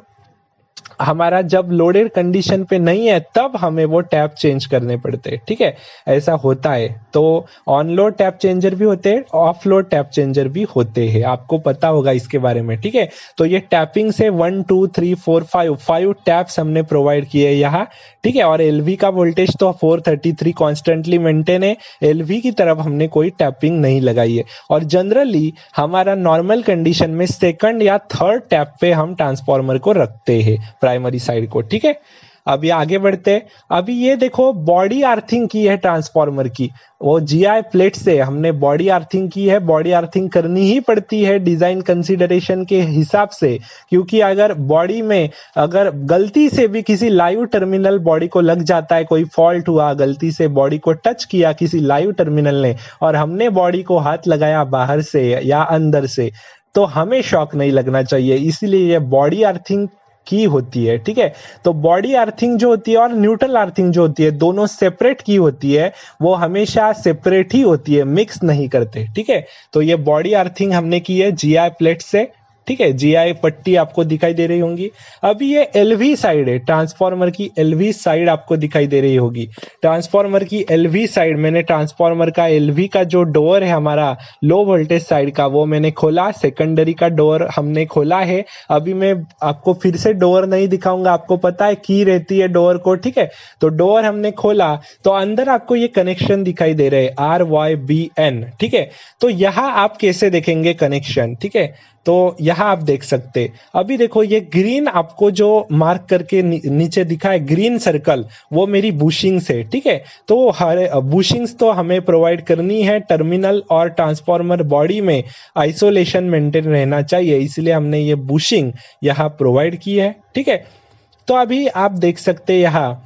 हमारा जब लोडेड कंडीशन पे नहीं है तब हमें वो टैप चेंज करने पड़ते हैं। ठीक है, ऐसा होता है। तो ऑन लोड टैप चेंजर भी होते हैं, ऑफ लोड टैप चेंजर भी होते हैं, आपको पता होगा इसके बारे में। ठीक है, तो ये टैपिंग से 1 2 3 4 5 टैप्स हमने प्रोवाइड किए यहाँ। ठीक है, और LV का वोल्टेज तो 433 कॉन्स्टेंटली मेंटेन है, LV की तरफ हमने कोई टैपिंग नहीं लगाई है। और जनरली हमारा नॉर्मल कंडीशन में सेकंड या थर्ड टैप पे हम ट्रांसफार्मर को रखते हैं, प्राइमरी साइड को। ठीक है, अभी आगे बढ़ते हैं। अभी ये देखो बॉडी अर्थिंग की है ट्रांसफार्मर की, वो GI प्लेट से हमने बॉडी अर्थिंग की है। बॉडी अर्थिंग करनी ही पड़ती है डिजाइन कंसीडरेशन के हिसाब से, क्योंकि अगर बॉडी में अगर गलती से भी किसी लाइव टर्मिनल बॉडी को लग जाता है, कोई फॉल्ट हुआ, गलती से बॉडी को टच किया किसी लाइव टर्मिनल ने और हमने बॉडी को हाथ लगाया बाहर से या अंदर से, तो हमें शॉक नहीं लगना चाहिए, इसीलिए ये बॉडी अर्थिंग की होती है। ठीक है, तो बॉडी अर्थिंग जो होती है और न्यूट्रल अर्थिंग जो होती है, दोनों सेपरेट की होती है, वो हमेशा सेपरेट ही होती है, मिक्स नहीं करते। ठीक है, तो ये बॉडी अर्थिंग हमने की है GI प्लेट से। ठीक है, GI पट्टी आपको दिखाई दे रही होंगी। अभी ये LV साइड है, ट्रांसफार्मर की LV साइड आपको दिखाई दे रही होगी। ट्रांसफार्मर की LV साइड, मैंने ट्रांसफार्मर का LV का जो डोर है हमारा लो वोल्टेज साइड का, वो मैंने खोला, सेकेंडरी का डोर हमने खोला है। अभी मैं आपको फिर से डोर नहीं दिखाऊंगा, आपको पता है की रहती है डोर को। ठीक है, तो डोर हमने खोला तो अंदर आपको ये कनेक्शन दिखाई दे रहे हैं RYBN। ठीक है, तो यहाँ आप कैसे देखेंगे कनेक्शन। ठीक है, तो यहां आप देख सकते, अभी देखो ये ग्रीन आपको जो मार्क करके नीचे दिखा है ग्रीन सर्कल, वो मेरी बुशिंग्स है। ठीक है, तो हर बुशिंग्स तो हमें प्रोवाइड करनी है, टर्मिनल और ट्रांसफार्मर बॉडी में आइसोलेशन मेंटेन रहना चाहिए, इसलिए हमने ये बुशिंग यहाँ प्रोवाइड की है। ठीक है, तो अभी आप देख सकते यहाँ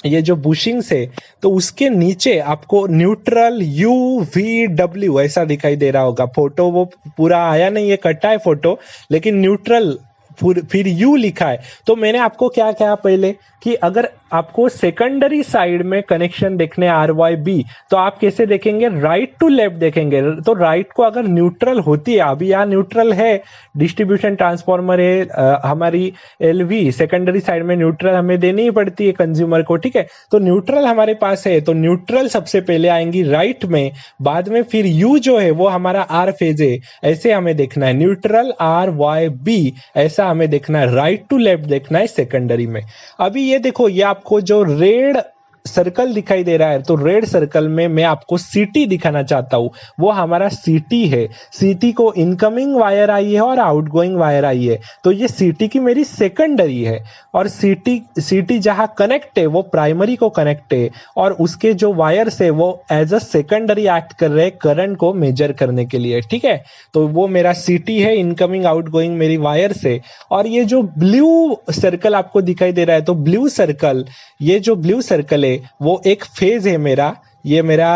ये जो बुशिंग्स है, तो उसके नीचे आपको न्यूट्रल UVW ऐसा दिखाई दे रहा होगा। फोटो वो पूरा आया नहीं है, कटा है फोटो, लेकिन न्यूट्रल फिर U लिखा है। तो मैंने आपको क्या कहा पहले कि अगर आपको सेकेंडरी साइड में कनेक्शन देखने RYB, तो आप कैसे देखेंगे, राइट टू लेफ्ट देखेंगे। तो राइट को अगर न्यूट्रल होती है, अभी यहाँ न्यूट्रल है, डिस्ट्रीब्यूशन ट्रांसफार्मर है हमारी LV, सेकेंडरी साइड में न्यूट्रल हमें देनी ही पड़ती है कंज्यूमर को। ठीक है, तो न्यूट्रल हमारे पास है, तो न्यूट्रल सबसे पहले आएंगी राइट में, बाद में फिर U जो है वो हमारा R फेज है, ऐसे हमें देखना है, न्यूट्रल RYB ऐसा हमें देखना है, राइट टू लेफ्ट देखना है सेकेंडरी में। अभी ये देखो, ये आपको जो रेड सर्कल दिखाई दे रहा है, तो रेड सर्कल में मैं आपको सीटी दिखाना चाहता हूं, वो हमारा सीटी है। सीटी को इनकमिंग वायर आई है और आउटगोइंग वायर आई है, तो ये सीटी की मेरी सेकेंडरी है। और सीटी जहां कनेक्ट है वो प्राइमरी को कनेक्ट है, और उसके जो वायर्स है वो एज अ सेकेंडरी एक्ट कर रहे हैं करंट को मेजर करने के लिए, ठीक है। तो वो मेरा सीटी है, इनकमिंग आउटगोइंग मेरी वायर्स है। और ये जो ब्लू सर्कल आपको दिखाई दे रहा है, तो ब्लू सर्कल, ये जो ब्लू सर्कल है वो एक फेज है मेरा, ये मेरा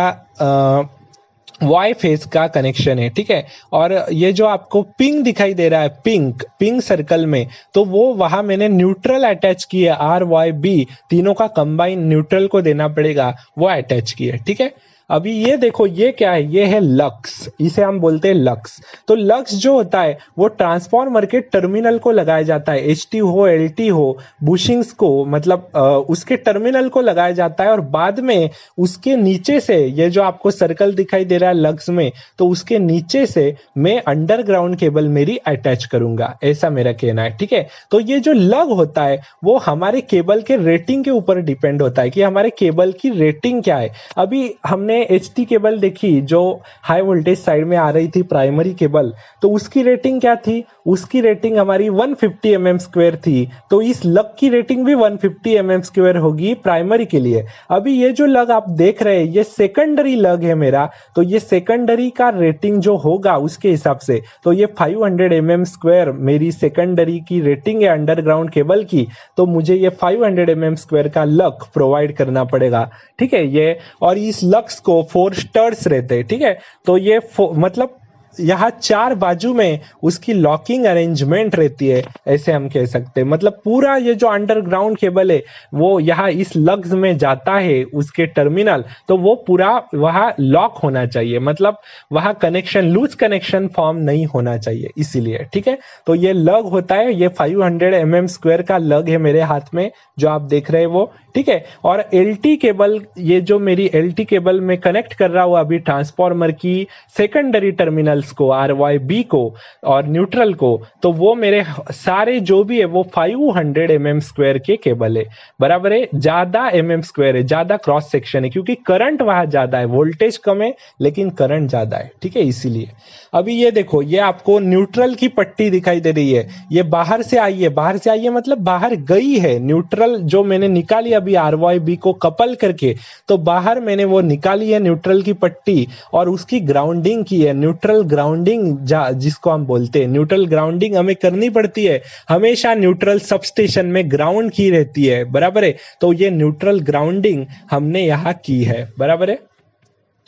वाई फेज का कनेक्शन है, ठीक है। और ये जो आपको पिंक दिखाई दे रहा है, पिंक सर्कल में, तो वो वहां मैंने न्यूट्रल अटैच किया, RYB तीनों का कंबाइन न्यूट्रल को देना पड़ेगा, वो अटैच किया, ठीक है। अभी ये देखो, ये क्या है, ये है लक्स, इसे हम बोलते हैं लक्स। तो लक्स जो होता है वो ट्रांसफॉर्मर के टर्मिनल को लगाया जाता है, HT हो LT हो, बुशिंग्स को, मतलब उसके टर्मिनल को लगाया जाता है। और बाद में उसके नीचे से, ये जो आपको सर्कल दिखाई दे रहा है लक्स में, तो उसके नीचे से मैं अंडरग्राउंड केबल मेरी अटैच करूंगा, ऐसा मेरा कहना है, ठीक है। तो ये जो लग होता है वो हमारे केबल के रेटिंग के ऊपर डिपेंड होता है कि हमारे केबल की रेटिंग क्या है। अभी हमने HT केबल देखी जो हाई वोल्टेज साइड में आ रही थी, प्राइमरी केबल, तो उसकी रेटिंग क्या थी, उसकी रेटिंग हमारी 150 mm स्क्वायर थी। तो इस लग की रेटिंग भी 150 mm स्क्वायर होगी प्राइमरी के लिए। अभी ये जो लग आप देख रहे हैं ये सेकेंडरी लग है मेरा, तो ये सेकेंडरी का रेटिंग जो होगा उसके हिसाब से, तो ये 500 mm स्क्वायर मेरी सेकेंडरी की रेटिंग है अंडरग्राउंड केबल की, तो मुझे ये 500 mm स्क्वायर का लग प्रोवाइड करना पड़ेगा, ठीक है। ये और इस लक्स को 4 स्टर्स रहते हैं, ठीक है। तो ये मतलब यहाँ 4 बाजू में उसकी लॉकिंग अरेंजमेंट रहती है, ऐसे हम कह सकते हैं। मतलब पूरा ये जो अंडरग्राउंड केबल है वो यहाँ इस लग्स में जाता है, उसके टर्मिनल, तो वो पूरा वहाँ लॉक होना चाहिए, मतलब वहाँ कनेक्शन, लूज कनेक्शन फॉर्म नहीं होना चाहिए, इसीलिए, ठीक है। तो ये लग होता है, ये 500 mm स्क्वायर का लग है मेरे हाथ में जो आप देख रहे हैं वो, ठीक है। और LT केबल, ये जो मेरी LT केबल में कनेक्ट कर रहा हूं अभी ट्रांसफॉर्मर की सेकेंडरी टर्मिनल्स को, RYB को और न्यूट्रल को, तो वो मेरे सारे जो भी है वो 500 mm स्क्वायर के केबल है, बराबर है। ज्यादा mm स्क्वायर है, ज्यादा क्रॉस सेक्शन है, क्योंकि करंट वहां ज्यादा है, वोल्टेज कम है लेकिन करंट ज्यादा है, ठीक है, इसीलिए। अभी ये देखो, ये आपको न्यूट्रल की पट्टी दिखाई दे रही है, ये बाहर से आई है, बाहर से आई है मतलब बाहर गई है। न्यूट्रल जो मैंने निकाली अभी RYB को कपल करके, तो बाहर मैंने वो निकाली है न्यूट्रल की पट्टी, और उसकी ग्राउंडिंग की है। न्यूट्रल ग्राउंडिंग जिसको हम बोलते हैं, न्यूट्रल ग्राउंडिंग हमें करनी पड़ती है, हमेशा न्यूट्रल सबस्टेशन में ग्राउंड की रहती है, बराबर है। तो ये न्यूट्रल ग्राउंडिंग हमने यहाँ की है, बराबर है।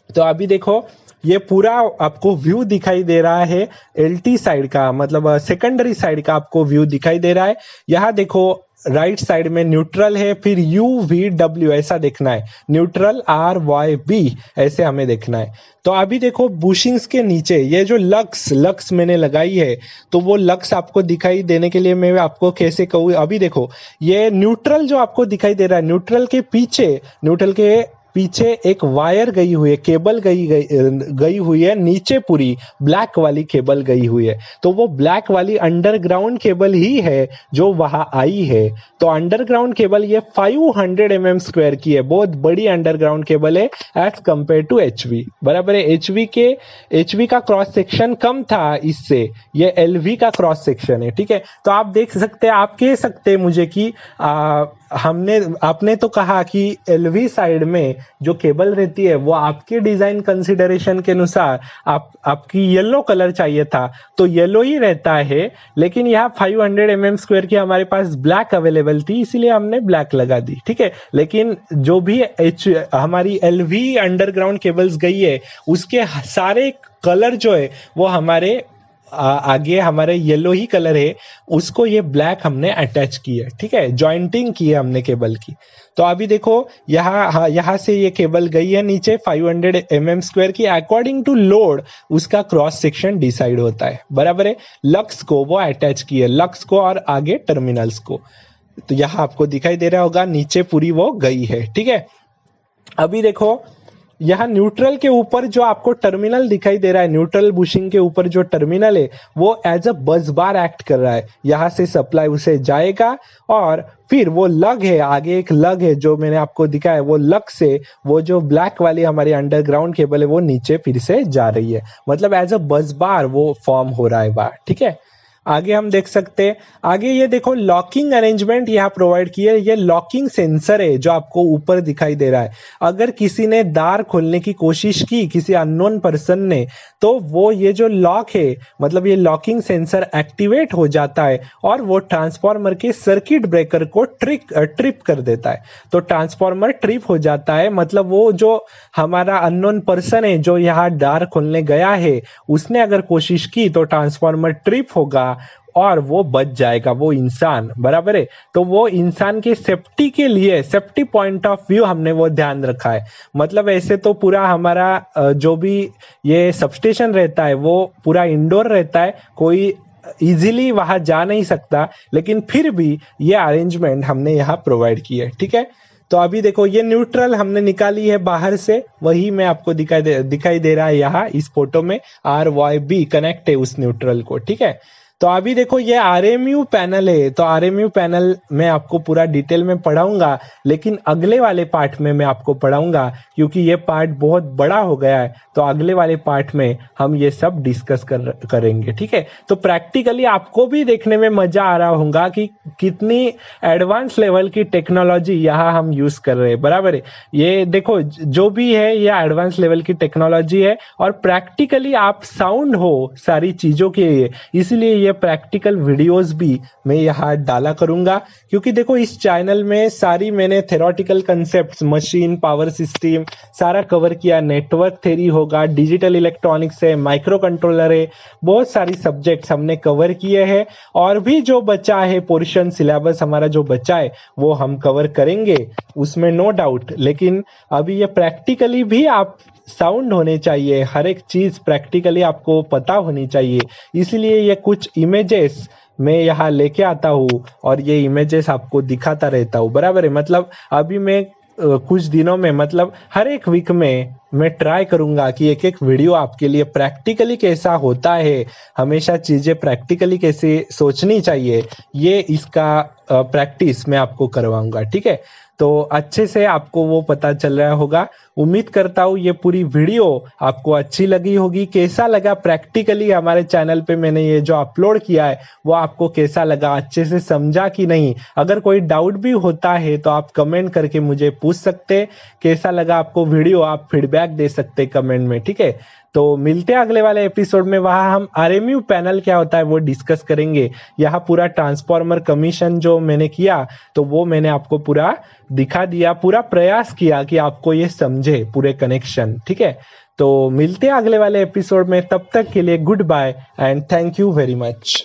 तो अभी देखो, ये पूरा आपको व्यू दिखाई दे रहा है LT साइड का, मतलब सेकेंडरी साइड का आपको व्यू दिखाई दे रहा है। यहाँ देखो, राइट साइड में न्यूट्रल है, फिर UVW ऐसा देखना है, न्यूट्रल RYB ऐसे हमें देखना है। तो अभी देखो, बुशिंग्स के नीचे ये जो लक्स मैंने लगाई है, तो वो लक्स आपको दिखाई देने के लिए मैं आपको कैसे कहूँ, अभी देखो, ये न्यूट्रल जो आपको दिखाई दे रहा है, न्यूट्रल के पीछे एक वायर गई हुई है, केबल गई हुई है नीचे, पूरी ब्लैक वाली केबल गई हुई है। तो वो ब्लैक वाली अंडरग्राउंड केबल ही है जो वहां आई है। तो अंडरग्राउंड केबल ये 500 mm स्क्वायर की है, बहुत बड़ी अंडरग्राउंड केबल है एज कंपेयर टू HV, बराबर है। HV का क्रॉस सेक्शन कम था इससे, ये LV का क्रॉस सेक्शन है, ठीक है। तो आप देख सकते हैं, आप कह सकते हैं मुझे कि आपने तो कहा कि LV साइड में जो केबल रहती है वो आपके डिजाइन कंसिडरेशन के अनुसार आपकी येलो कलर चाहिए था, तो येलो ही रहता है। लेकिन यहाँ 500 mm स्क्वायर की हमारे पास ब्लैक अवेलेबल थी, इसीलिए हमने ब्लैक लगा दी, ठीक है। लेकिन जो भी हमारी LV अंडरग्राउंड केबल्स गई है, उसके सारे कलर जो है वो हमारे आगे हमारे येलो ही कलर है, उसको ये ब्लैक हमने अटैच किया, ठीक है, जॉइंटिंग की है हमने केबल की। तो अभी देखो, यहाँ से ये केबल गई है नीचे 500 mm स्क्वायर की, अकॉर्डिंग टू लोड उसका क्रॉस सेक्शन डिसाइड होता है, बराबर है। लक्स को वो अटैच की है, लक्स को और आगे टर्मिनल्स को, तो यहाँ आपको दिखाई दे रहा होगा नीचे पूरी वो गई है, ठीक है। अभी देखो, यहाँ न्यूट्रल के ऊपर जो आपको टर्मिनल दिखाई दे रहा है, न्यूट्रल बुशिंग के ऊपर जो टर्मिनल है वो एज अ बस बार एक्ट कर रहा है। यहाँ से सप्लाई उसे जाएगा और फिर वो लग है, आगे एक लग है जो मैंने आपको दिखाया, वो लग से वो जो ब्लैक वाली हमारी अंडरग्राउंड केबल है वो नीचे फिर से जा रही है, मतलब एज अ बस बार वो फॉर्म हो रहा है बाहर। ठीक है, आगे हम देख सकते हैं, आगे ये देखो लॉकिंग अरेंजमेंट यहाँ प्रोवाइड की है। ये लॉकिंग सेंसर है जो आपको ऊपर दिखाई दे रहा है। अगर किसी ने दार खोलने की कोशिश की, किसी अननोन पर्सन ने, तो वो ये जो लॉक है, मतलब ये लॉकिंग सेंसर एक्टिवेट हो जाता है और वो ट्रांसफार्मर के सर्किट ब्रेकर को ट्रिप कर देता है। तो ट्रांसफार्मर ट्रिप हो जाता है, मतलब वो जो हमारा अननोन पर्सन है जो यहाँ दार खोलने गया है, उसने अगर कोशिश की तो ट्रांसफार्मर ट्रिप होगा और वो बच जाएगा, वो इंसान, बराबर है। तो वो इंसान के सेफ्टी के लिए, सेफ्टी पॉइंट ऑफ व्यू हमने वो ध्यान रखा है। मतलब ऐसे तो पूरा हमारा जो भी ये सबस्टेशन रहता है वो पूरा इंडोर रहता है, कोई इजीली वहां जा नहीं सकता, लेकिन फिर भी ये अरेंजमेंट हमने यहाँ प्रोवाइड की है। ठीक है, तो अभी देखो ये न्यूट्रल हमने निकाली है बाहर से, वही मैं आपको दिखाई दे रहा है यहाँ इस फोटो में, RYB कनेक्ट है उस न्यूट्रल को। ठीक है, तो अभी देखो ये RMU पैनल है, तो RMU पैनल मैं आपको पूरा डिटेल में पढ़ाऊंगा, लेकिन अगले वाले पार्ट में मैं आपको पढ़ाऊंगा, क्योंकि ये पार्ट बहुत बड़ा हो गया है। तो अगले वाले पार्ट में हम ये सब डिस्कस करेंगे। ठीक है, तो प्रैक्टिकली आपको भी देखने में मजा आ रहा होगा कि कितनी एडवांस लेवल की टेक्नोलॉजी यहाँ हम यूज कर रहे हैं, बराबर है। ये देखो जो भी है ये एडवांस लेवल की टेक्नोलॉजी है और प्रैक्टिकली आप साउंड हो सारी चीजों के लिए, इसलिए ये प्रैक्टिकल वीडियोस भी मैं यहाँ डाला करूंगा, क्योंकि देखो इस चैनल में सारी मैंने theoretical concepts, machine, power system सारा कवर किया। नेटवर्क थ्योरी होगा, डिजिटल इलेक्ट्रॉनिक्स है, माइक्रो कंट्रोलर है, बहुत सारी सब्जेक्ट्स हमने कवर किए हैं। और भी जो बचा है पोर्शन, सिलेबस हमारा जो बचा है वो हम कवर करेंगे, उसमें नो डाउट। लेकिन अभी ये प्रैक्टिकली भी आप साउंड होने चाहिए, हर एक चीज प्रैक्टिकली आपको पता होनी चाहिए, इसलिए ये कुछ इमेजेस मैं यहाँ लेके आता हूँ और ये इमेजेस आपको दिखाता रहता हूँ, बराबर है। मतलब अभी मैं कुछ दिनों में, मतलब हर एक वीक में मैं ट्राई करूंगा कि एक एक वीडियो आपके लिए प्रैक्टिकली कैसा होता है, हमेशा चीजें प्रैक्टिकली कैसे सोचनी चाहिए, ये इसका प्रैक्टिस मैं आपको करवाऊंगा। ठीक है, तो अच्छे से आपको वो पता चल रहा होगा। उम्मीद करता हूँ ये पूरी वीडियो आपको अच्छी लगी होगी। कैसा लगा प्रैक्टिकली हमारे चैनल पे मैंने ये जो अपलोड किया है वो आपको कैसा लगा, अच्छे से समझा कि नहीं? अगर कोई डाउट भी होता है तो आप कमेंट करके मुझे पूछ सकते। कैसा लगा आपको वीडियो, आप फीडबैक दे सकते कमेंट में। ठीक है, तो मिलते हैं अगले वाले एपिसोड में, वहां हम RMU पैनल क्या होता है वो डिस्कस करेंगे। यहाँ पूरा ट्रांसफार्मर कमीशन जो मैंने किया तो वो मैंने आपको पूरा दिखा दिया, पूरा प्रयास किया कि आपको ये समझे पूरे कनेक्शन। ठीक है, तो मिलते हैं अगले वाले एपिसोड में, तब तक के लिए goodbye and thank you very much.